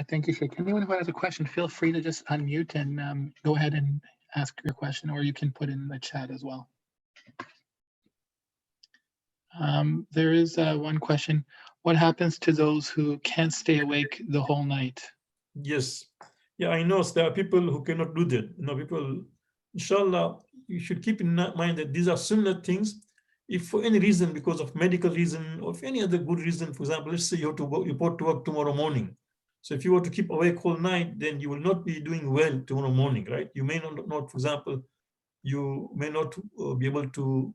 Thank you, Sheikh. Anyone who has a question, feel free to just unmute and go ahead and ask your question, or you can put in the chat as well. There is one question. What happens to those who can't stay awake the whole night? Yes. Yeah, I know there are people who cannot do that. People, inshallah, you should keep in mind that these are similar things. If for any reason, because of medical reason or for any other good reason, for example, let's say you have to go, you report to work tomorrow morning. So if you were to keep awake whole night, then you will not be doing well tomorrow morning, right? You may not, for example, you may not be able to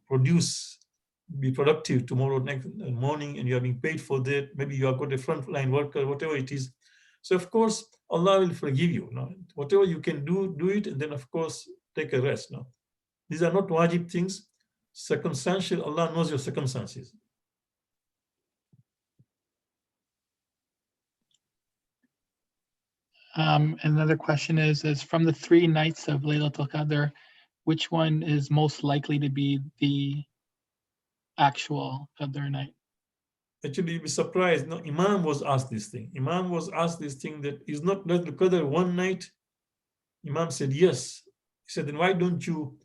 be productive tomorrow next morning, and you are being paid for that. Maybe you are got a frontline worker, whatever it is. So of course, Allah will forgive you. Whatever you can do it, and then of course take a rest. These are not wajib things. Circumstantial, Allah knows your circumstances. Another question is from the 3 nights of Laylatul Qadr, which one is most likely to be the actual Qadr night? Actually, you'll be surprised. No, Imam was asked this thing. Imam was asked this thing that is not Laylatul Qadr one night. Imam said yes. He said, then why don't you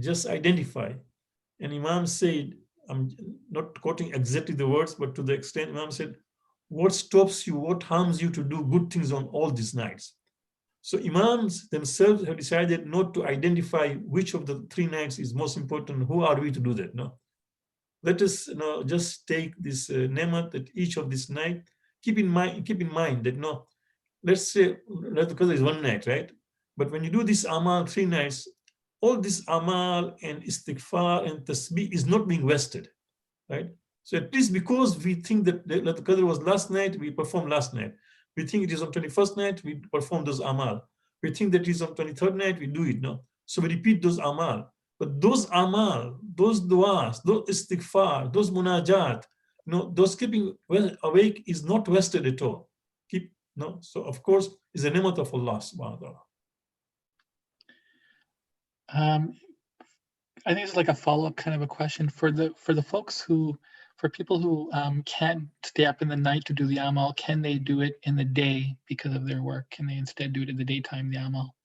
just identify? And Imam said, I'm not quoting exactly the words, but to the extent Imam said, what stops you, what harms you to do good things on all these nights? So Imams themselves have decided not to identify which of the 3 nights is most important. Who are we to do that? No. Let us just take this nemat that each of this night, keep in mind that let's say Laylatul Qadr is one night, right? But when you do this amal 3 nights, all this amal and istighfar and tasbih is not being wasted, right? So at least because we think that Laylatul Qadr was last night, we perform last night. We think it is on 21st night, we perform those amal. We think that it is on 23rd night, we do it. So we repeat those amal. But those amal, those du'as, those istighfar, those munajat, those keeping awake is not wasted at all. So of course, it's a ni'mat of Allah subhanahu wa ta'ala. I think it's like a follow-up kind of a question for people who can't stay up in the night to do the amal. Can they do it in the day because of their work? Can they instead do it in the daytime, the amal?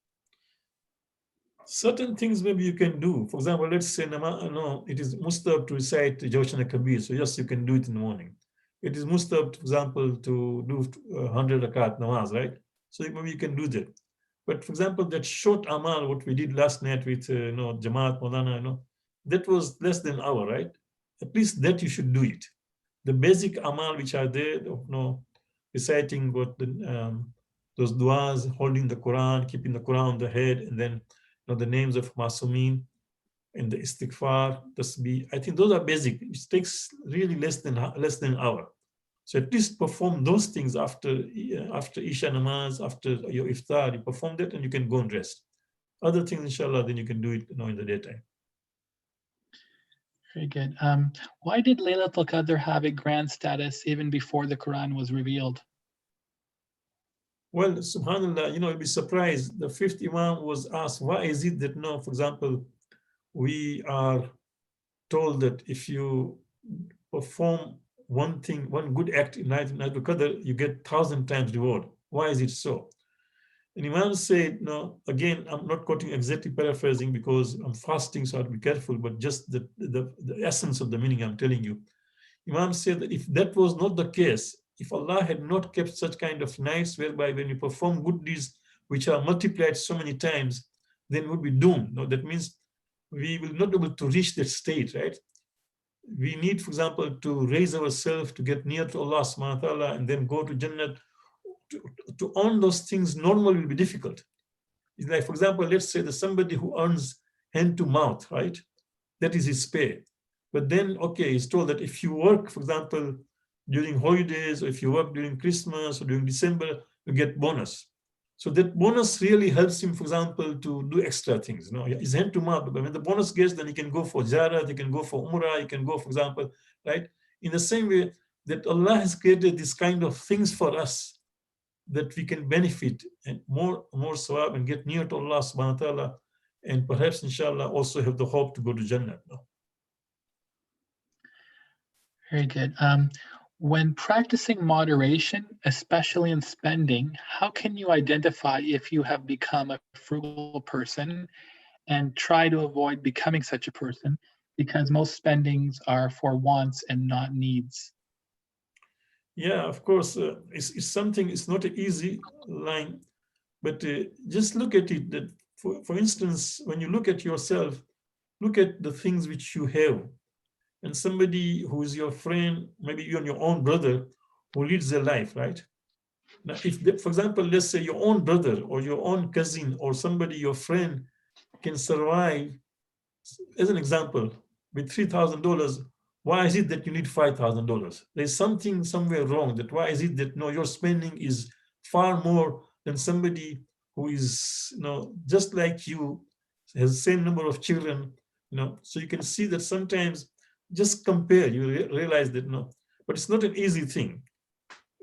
Certain things maybe you can do. For example, let's say it is mustahab to recite Jawshana Kabir. So yes, you can do it in the morning. It is mustahab, for example, to do 100 rakat namaz, right? So maybe you can do that. But for example, that short amal, what we did last night with Jamaat Maulana, that was less than an hour, right? At least that you should do it. The basic amal which are there, reciting what those du'as, holding the Quran, keeping the Quran on the head, and then the names of Masumeen and the istighfar, tasbih. I think those are basic. It takes really less than an hour. So at least perform those things after Isha namaz, after your iftar, you perform that and you can go and rest. Other things, inshallah, then you can do it in the daytime. Very good. Why did Laylatul Qadr have a grand status even before the Quran was revealed? Well, subhanAllah, you'll be surprised. The 5th Imam was asked, why is it that for example, we are told that if you perform one good act in Laylatul Qadr, you get 1,000 times reward. Why is it so? And Imam said, again, I'm not quoting exactly, paraphrasing because I'm fasting, so I have to be careful, but just the essence of the meaning I'm telling you. Imam said that if that was not the case, if Allah had not kept such kind of nights whereby when you perform good deeds which are multiplied so many times, then we would be doomed. That means we will not be able to reach that state, right? We need, for example, to raise ourselves to get near to Allah subhanahu wa ta'ala and then go to Jannah. To earn those things normally will be difficult. It's like, for example, let's say that somebody who earns hand to mouth, right? That is his pay. But then, okay, he's told that if you work, for example, during holidays, or if you work during Christmas or during December, you get bonus. So that bonus really helps him, for example, to do extra things. His hand to mouth. But when the bonus gets, then he can go for Jarat, he can go for Umrah, he can go, for example, right? In the same way that Allah has created this kind of things for us that we can benefit and more sawab and get near to Allah subhanahu wa ta'ala, and perhaps inshallah also have the hope to go to Jannah. Very good. When practicing moderation, especially in spending, how can you identify if you have become a frugal person and try to avoid becoming such a person? Because most spendings are for wants and not needs. Yeah, of course, it's something, it's not an easy line, but just look at it. That, for instance, when you look at yourself, look at the things which you have. And somebody who is your friend, maybe even your own brother, who leads their life, right? Now, if, for example, let's say your own brother or your own cousin or somebody, your friend, can survive, as an example, with $3,000, why is it that you need $5,000? There's something somewhere wrong. That why is it that no, your spending is far more than somebody who is, just like you, has the same number of children, So you can see that sometimes just compare, you realize that no, but it's not an easy thing.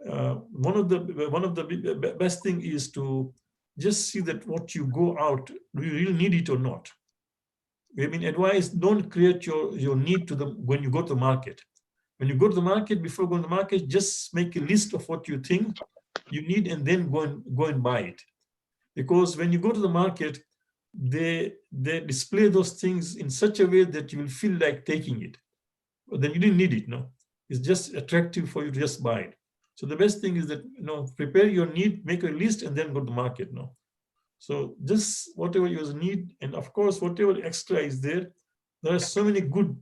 One of the best thing is to just see that what you go out, do you really need it or not? We've been advised, don't create your need to the when you go to the market. When you go to the market, before going to the market, just make a list of what you think you need and then go and buy it. Because when you go to the market, they display those things in such a way that you will feel like taking it. But then you didn't need it, no. It's just attractive for you to just buy it. So the best thing is that prepare your need, make a list, and then go to the market, no. So just whatever you need, and of course whatever extra is there, there are so many good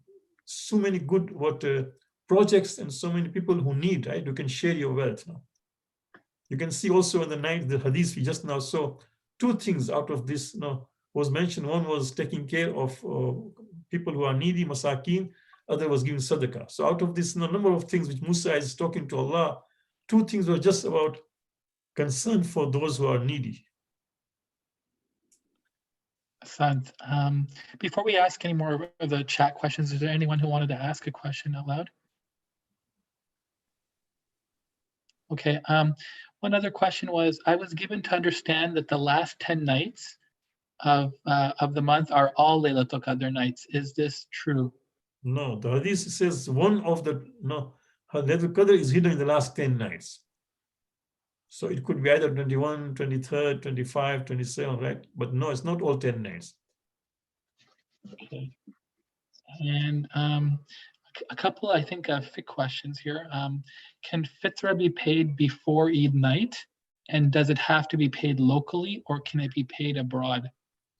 projects and so many people who need, right? You can share your wealth now. You can see also in the night, the hadith we just now saw, two things out of this was mentioned. One was taking care of people who are needy, masakin. Other was giving sadaqah. So out of this number of things which Musa is talking to Allah, two things were just about concern for those who are needy. Sant, before we ask any more of the chat questions, is there anyone who wanted to ask a question out loud? Okay, one other question was, I was given to understand that the last 10 nights of the month are all Laylatul Qadr nights. Is this true? No, the hadith says one of the, Laylatul Qadr is hidden in the last 10 nights. So it could be either 21, 23rd, 25, 27, right? But no, it's not all 10 nights. Okay. And a couple, I think, fiqh questions here. Can Fitrah be paid before Eid night? And does it have to be paid locally or can it be paid abroad?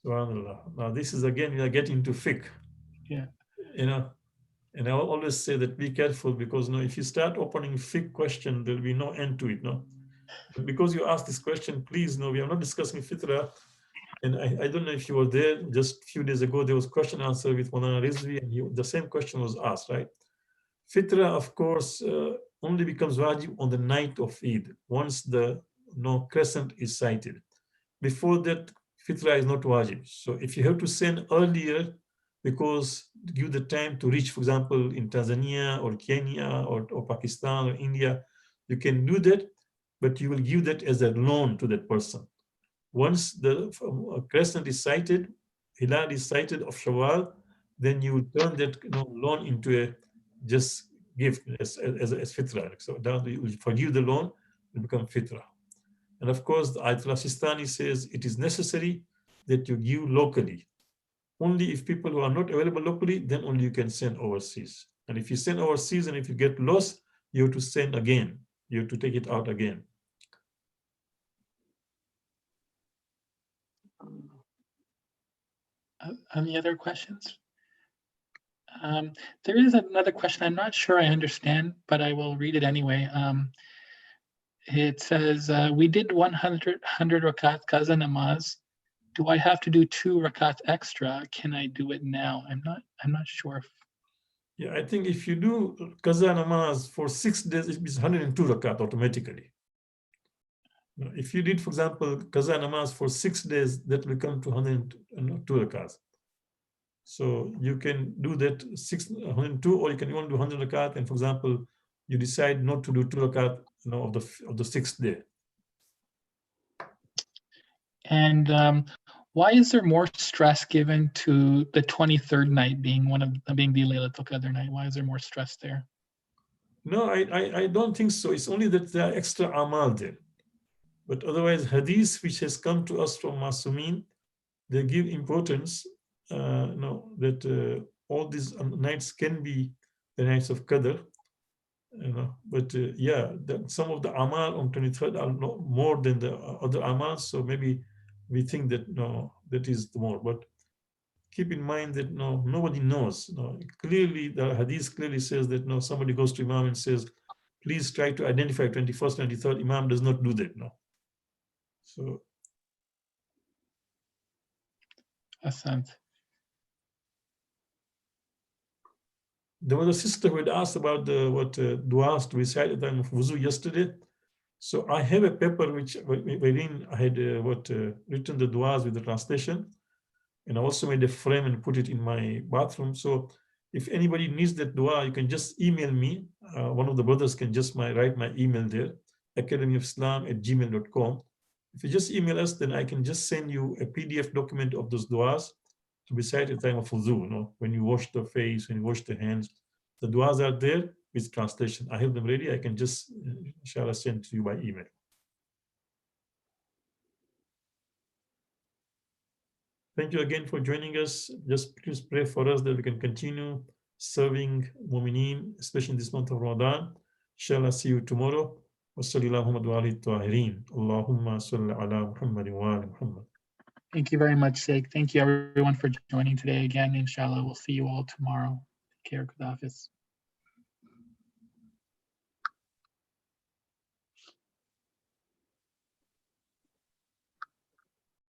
SubhanAllah. Now this is again, we are getting into fiqh. Yeah. And I always say that be careful, because if you start opening fiqh question, there'll be no end to it. But because you asked this question, please we are not discussing fitrah. And I don't know if you were there just a few days ago, there was question answer with Maulana Rizvi, and the same question was asked, right? Fitrah, of course, only becomes wajib on the night of Eid, once the crescent is sighted. Before that, fitrah is not wajib. So if you have to send earlier, because to give the time to reach, for example, in Tanzania or Kenya or Pakistan or India, you can do that, but you will give that as a loan to that person. Once the crescent is sighted, hilal is sighted of Shawwal, then you will turn that loan into a just gift as fitrah. So down you will forgive the loan, it will become fitrah. And of course, the Ayatollah Sistani says it is necessary that you give locally. Only if people who are not available locally, then only you can send overseas. And if you send overseas and if you get lost, you have to send again. You have to take it out again. Any other questions? There is another question. I'm not sure I understand, but I will read it anyway. It says, we did 100 rakat qaza namaz. Do I have to do 2 rakats extra? Can I do it now? I'm not sure. Yeah, I think if you do qaza namaz for 6 days, it is 102 rakat automatically. If you did, for example, qaza namaz for 6 days, that will come to 102 rakats. So you can do that 102, or you can even do 100 rakat. And for example, you decide not to do 2 rakat, of the 6th day. And why is there more stress given to the 23rd night being the Laylatul Qadr night? Why is there more stress there? No, I don't think so. It's only that there are extra amal there. But otherwise, hadith which has come to us from Masumin, they give importance, that all these nights can be the nights of Qadr, but yeah, some of the amal on 23rd are more than the other amals, so maybe we think that no, that is the more, but keep in mind that no, nobody knows. No, clearly the hadith clearly says that no, somebody goes to Imam and says, please try to identify 21st, 23rd. Imam does not do that. No. So. Asante. There was a sister who had asked about the du'as to recite at the time of wuzu yesterday. So I have a paper wherein I had written the du'as with the translation, and I also made a frame and put it in my bathroom. So if anybody needs that dua, you can just email me. One of the brothers can just write my email there, academyofislam@gmail.com. If you just email us, then I can just send you a PDF document of those duas to recite at the time of wudu, when you wash the face, when you wash the hands. The duas are there with translation. I have them ready. I can just, inshallah, send to you by email. Thank you again for joining us. Just please pray for us that we can continue serving Mu'mineen, especially in this month of Ramadan. Inshallah, see you tomorrow. Allahumma salli ala Muhammad wa ala Muhammad. Thank you very much, Sheikh. Thank you everyone for joining today again. Inshallah, we'll see you all tomorrow. Take care. Khudafis.